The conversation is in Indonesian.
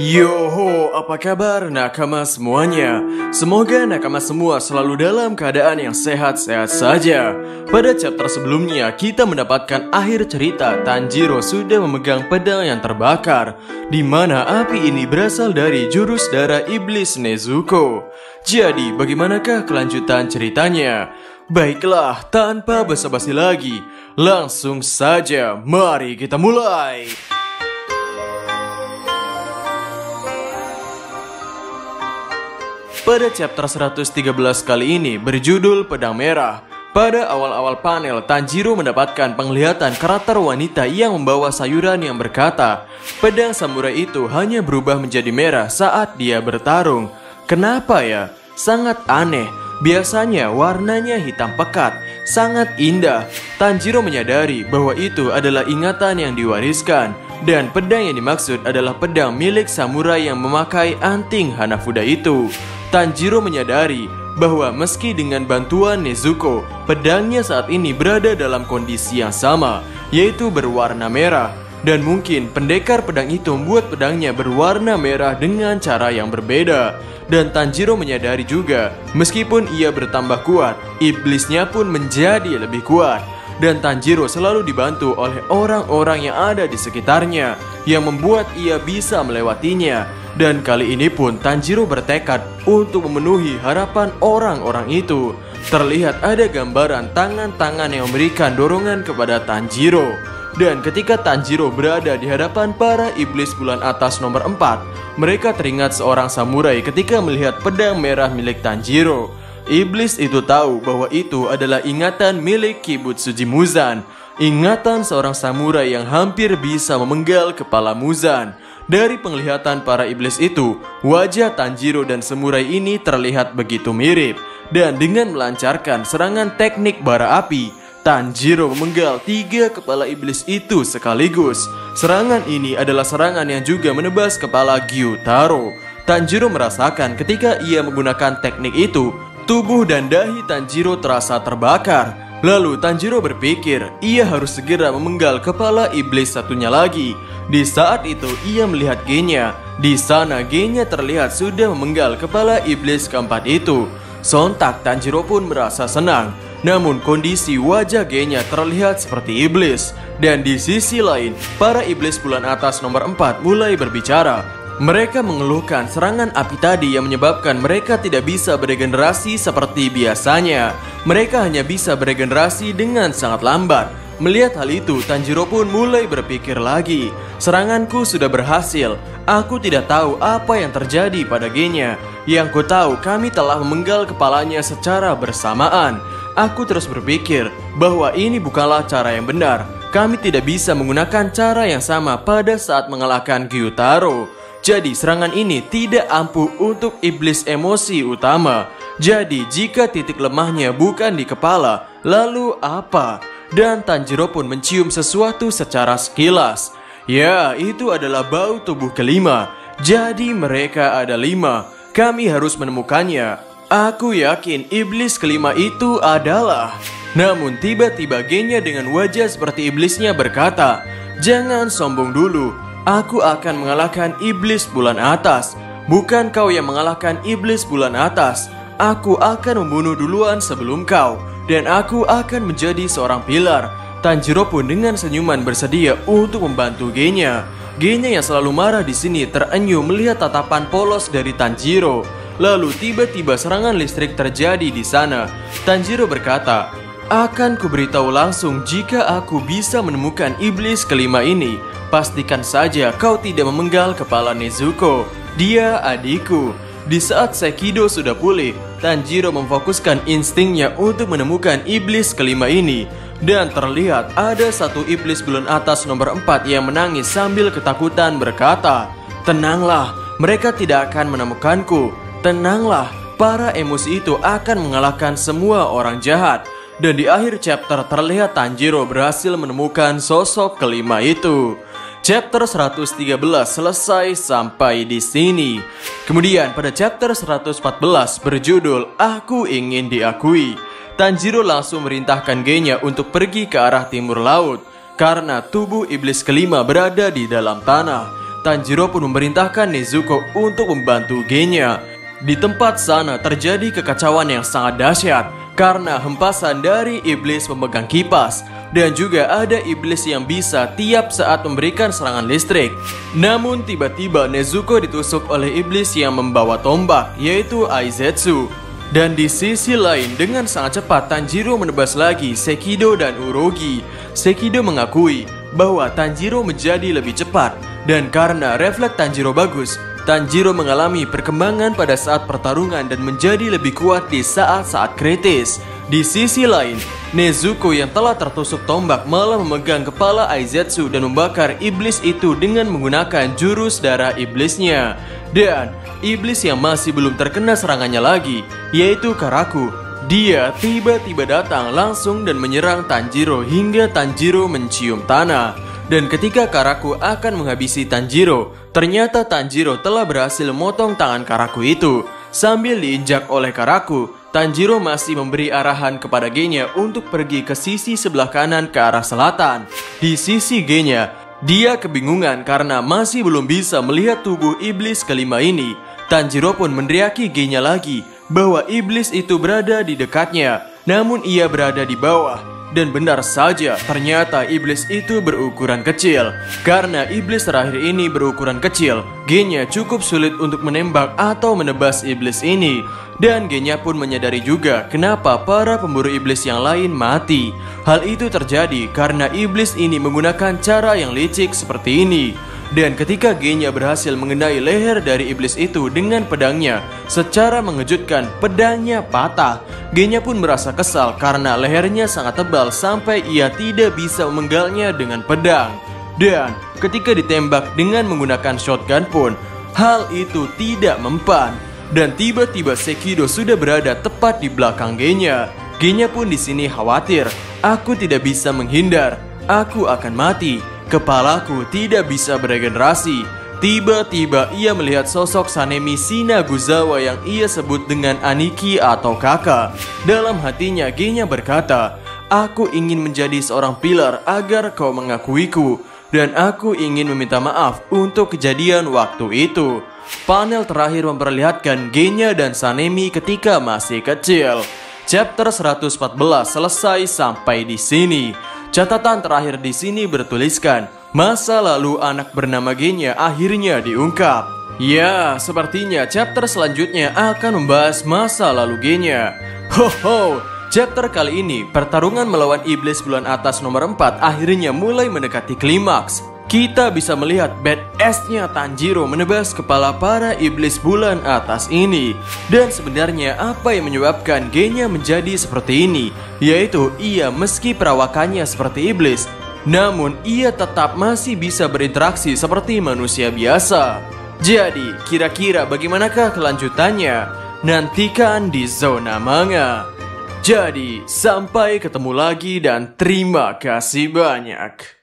Yoho, apa kabar nakama semuanya? Semoga nakama semua selalu dalam keadaan yang sehat-sehat saja. Pada chapter sebelumnya, kita mendapatkan akhir cerita Tanjiro sudah memegang pedang yang terbakar, di mana api ini berasal dari jurus darah iblis Nezuko. Jadi, bagaimanakah kelanjutan ceritanya? Baiklah, tanpa basa-basi lagi, langsung saja mari kita mulai. Pada chapter 113 kali ini berjudul Pedang Merah. Pada awal-awal panel, Tanjiro mendapatkan penglihatan karakter wanita yang membawa sayuran yang berkata, pedang samurai itu hanya berubah menjadi merah saat dia bertarung. Kenapa ya? Sangat aneh. Biasanya warnanya hitam pekat, sangat indah. Tanjiro menyadari bahwa itu adalah ingatan yang diwariskan. Dan pedang yang dimaksud adalah pedang milik samurai yang memakai anting Hanafuda itu. Tanjiro menyadari bahwa meski dengan bantuan Nezuko, pedangnya saat ini berada dalam kondisi yang sama, yaitu berwarna merah. Dan mungkin pendekar pedang itu membuat pedangnya berwarna merah dengan cara yang berbeda. Dan Tanjiro menyadari juga, meskipun ia bertambah kuat, iblisnya pun menjadi lebih kuat. Dan Tanjiro selalu dibantu oleh orang-orang yang ada di sekitarnya, yang membuat ia bisa melewatinya. Dan kali ini pun Tanjiro bertekad untuk memenuhi harapan orang-orang itu. Terlihat ada gambaran tangan-tangan yang memberikan dorongan kepada Tanjiro. Dan ketika Tanjiro berada di hadapan para iblis bulan atas nomor 4, mereka teringat seorang samurai ketika melihat pedang merah milik Tanjiro. Iblis itu tahu bahwa itu adalah ingatan milik Kibutsuji Muzan, ingatan seorang samurai yang hampir bisa memenggal kepala Muzan. Dari penglihatan para iblis itu, wajah Tanjiro dan samurai ini terlihat begitu mirip. Dan dengan melancarkan serangan teknik bara api, Tanjiro memenggal 3 kepala iblis itu sekaligus. Serangan ini adalah serangan yang juga menebas kepala Gyutaro. Tanjiro merasakan ketika ia menggunakan teknik itu, tubuh dan dahi Tanjiro terasa terbakar. Lalu Tanjiro berpikir ia harus segera memenggal kepala iblis satunya lagi. Di saat itu ia melihat Genya. Di sana Genya terlihat sudah memenggal kepala iblis keempat itu. Sontak Tanjiro pun merasa senang. Namun kondisi wajah Genya terlihat seperti iblis. Dan di sisi lain, para iblis bulan atas nomor 4 mulai berbicara. Mereka mengeluhkan serangan api tadi yang menyebabkan mereka tidak bisa beregenerasi seperti biasanya. Mereka hanya bisa beregenerasi dengan sangat lambat. Melihat hal itu, Tanjiro pun mulai berpikir lagi. Seranganku sudah berhasil. Aku tidak tahu apa yang terjadi pada Genya. Yang ku tahu, kami telah memenggal kepalanya secara bersamaan. Aku terus berpikir bahwa ini bukanlah cara yang benar. Kami tidak bisa menggunakan cara yang sama pada saat mengalahkan Gyutaro. Jadi serangan ini tidak ampuh untuk iblis emosi utama. Jadi jika titik lemahnya bukan di kepala, lalu apa? Dan Tanjiro pun mencium sesuatu secara sekilas. Ya, itu adalah bau tubuh kelima. Jadi mereka ada 5. Kami harus menemukannya. Aku yakin iblis kelima itu adalah... Namun tiba-tiba Genya dengan wajah seperti iblisnya berkata, jangan sombong dulu. Aku akan mengalahkan iblis bulan atas. Bukan kau yang mengalahkan iblis bulan atas. Aku akan membunuh duluan sebelum kau. Dan aku akan menjadi seorang pilar. Tanjiro pun dengan senyuman bersedia untuk membantu Genya. Genya yang selalu marah di sini terenyuh melihat tatapan polos dari Tanjiro. Lalu tiba-tiba serangan listrik terjadi di sana. Tanjiro berkata, akan kuberitahu langsung jika aku bisa menemukan iblis kelima ini. Pastikan saja kau tidak memenggal kepala Nezuko. Dia adikku. Di saat Sekido sudah pulih, Tanjiro memfokuskan instingnya untuk menemukan iblis kelima ini. Dan terlihat ada satu iblis bulan atas nomor 4 yang menangis sambil ketakutan berkata, tenanglah, mereka tidak akan menemukanku. Tenanglah, para emosi itu akan mengalahkan semua orang jahat. Dan di akhir chapter terlihat Tanjiro berhasil menemukan sosok kelima itu. Chapter 113 selesai sampai di sini. Kemudian pada chapter 114 berjudul Aku Ingin Diakui, Tanjiro langsung merintahkan Genya untuk pergi ke arah timur laut karena tubuh iblis kelima berada di dalam tanah. Tanjiro pun memerintahkan Nezuko untuk membantu Genya. Di tempat sana terjadi kekacauan yang sangat dahsyat karena hempasan dari iblis memegang kipas, dan juga ada iblis yang bisa tiap saat memberikan serangan listrik. Namun tiba-tiba Nezuko ditusuk oleh iblis yang membawa tombak, yaitu Aizetsu. Dan di sisi lain, dengan sangat cepat Tanjiro menebas lagi Sekido dan Urogi. Sekido mengakui bahwa Tanjiro menjadi lebih cepat, dan karena refleks Tanjiro bagus, Tanjiro mengalami perkembangan pada saat pertarungan dan menjadi lebih kuat di saat-saat kritis. Di sisi lain, Nezuko yang telah tertusuk tombak malah memegang kepala Aizetsu dan membakar iblis itu dengan menggunakan jurus darah iblisnya. Dan iblis yang masih belum terkena serangannya lagi, yaitu Karaku, dia tiba-tiba datang langsung dan menyerang Tanjiro hingga Tanjiro mencium tanah. Dan ketika Karaku akan menghabisi Tanjiro, ternyata Tanjiro telah berhasil memotong tangan Karaku itu. Sambil diinjak oleh Karaku, Tanjiro masih memberi arahan kepada Genya untuk pergi ke sisi sebelah kanan ke arah selatan. Di sisi Genya, dia kebingungan karena masih belum bisa melihat tubuh iblis kelima ini. Tanjiro pun meneriaki Genya lagi bahwa iblis itu berada di dekatnya, namun ia berada di bawah. Dan benar saja, ternyata iblis itu berukuran kecil. Karena iblis terakhir ini berukuran kecil, Genya cukup sulit untuk menembak atau menebas iblis ini. Dan Genya pun menyadari juga kenapa para pemburu iblis yang lain mati. Hal itu terjadi karena iblis ini menggunakan cara yang licik seperti ini. Dan ketika Genya berhasil mengenai leher dari iblis itu dengan pedangnya, secara mengejutkan pedangnya patah. Genya pun merasa kesal karena lehernya sangat tebal sampai ia tidak bisa memenggalnya dengan pedang. Dan ketika ditembak dengan menggunakan shotgun pun, hal itu tidak mempan. Dan tiba-tiba Sekido sudah berada tepat di belakang Genya. Genya pun di sini khawatir, aku tidak bisa menghindar, aku akan mati. Kepalaku tidak bisa beregenerasi. Tiba-tiba ia melihat sosok Sanemi Shinaguzawa yang ia sebut dengan Aniki atau kakak. Dalam hatinya Genya berkata, aku ingin menjadi seorang pilar agar kau mengakuiku, dan aku ingin meminta maaf untuk kejadian waktu itu. Panel terakhir memperlihatkan Genya dan Sanemi ketika masih kecil. Chapter 114 selesai sampai di sini. Catatan terakhir di sini bertuliskan, masa lalu anak bernama Genya akhirnya diungkap. Ya, sepertinya chapter selanjutnya akan membahas masa lalu Genya. Ho, chapter kali ini, pertarungan melawan iblis bulan atas nomor 4 akhirnya mulai mendekati klimaks. Kita bisa melihat badass-nya Tanjiro menebas kepala para iblis bulan atas ini. Dan sebenarnya apa yang menyebabkan Genya menjadi seperti ini? Yaitu ia meski perawakannya seperti iblis, namun ia tetap masih bisa berinteraksi seperti manusia biasa. Jadi, kira-kira bagaimanakah kelanjutannya? Nantikan di Zona Manga. Jadi, sampai ketemu lagi dan terima kasih banyak.